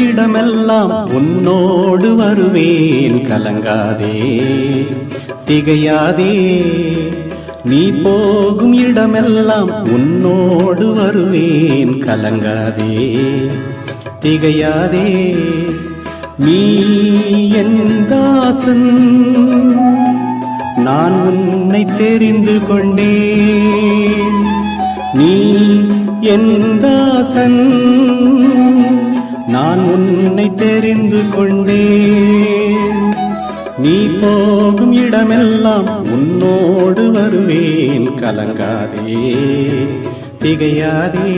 இடமெல்லாம் உன்னோடு வருவேன் கலங்காதே திகையாதே. நீ போகும் இடமெல்லாம் உன்னோடு வருவேன் கலங்காதே திகையாதே. நீ என் தாசன், நான் உன்னை தெரிந்து கொண்டேன். நீ என் தாசன், நான் உன்னை தெரிந்து கொண்டேன். நீ போகும் இடமெல்லாம் உன்னோடு வருவேன் கலங்காதே திகையாதே.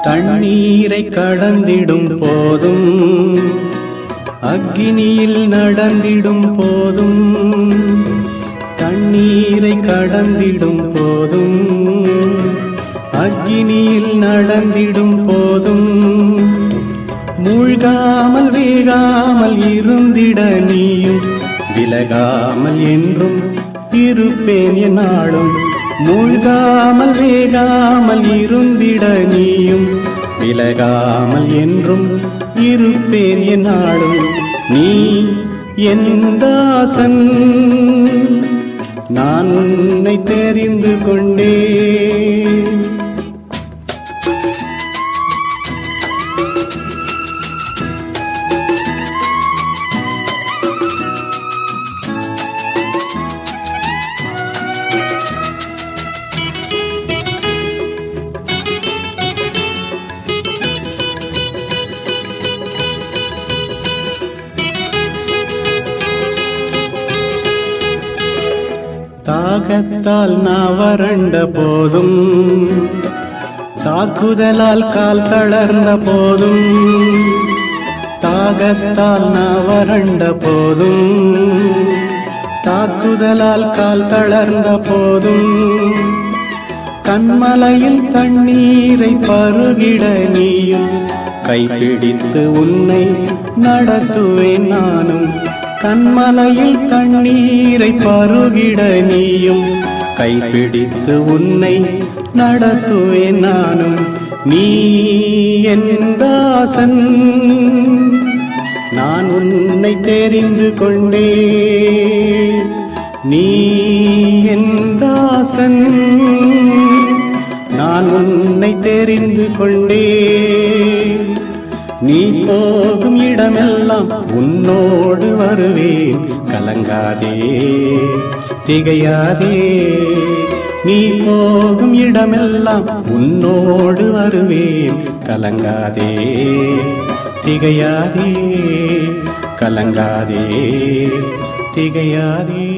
தண்ணீரை கடந்திடும் போதும் அக்கினியில் நடந்திடும் போதும், தண்ணீரை கடந்திடும் போதும் அக்கினியில் நடந்திடும் போதும், மூழ்காமல் வேகாமல் இருந்திட நீயும் விலகாமல் என்றும் இருப்பேன் என்னாலும். மூழ்காமல் வேகாமல் இருந்திட நீயும் விலகாமல் என்றும் இருப்பேன் என்னாலும். நீ என் தாசன், நான் உன்னை தெரிந்து கொண்டேன். தாகத்தால் நான் வறண்ட போதும், தாக்குதலால் கால் தளர்ந்த போதும், தாகத்தால் நான் வறண்ட போதும், தாக்குதலால் கால் தளர்ந்த போதும், கண்மலையில் தண்ணீரை பருகிட நீயும் கைப்பிடித்து உன்னை நடத்துவேன் நானும். கண்மலையில் தண்ணீரை பருகிட நீயும் கைப்பிடித்து உன்னை நடத்துவேன் நானும். நீ என் தாசன், நான் உன்னை தெரிந்து கொண்டேன். நீ என் தாசன், நான் உன்னை தெரிந்து கொண்டேன். நீ போகும் இடமெல்லாம் உன்னோடு வருவேன் கலங்காதே திகையாதே. நீ போகும் இடமெல்லாம் உன்னோடு வருவேன் கலங்காதே திகையாதே கலங்காதே திகையாதே.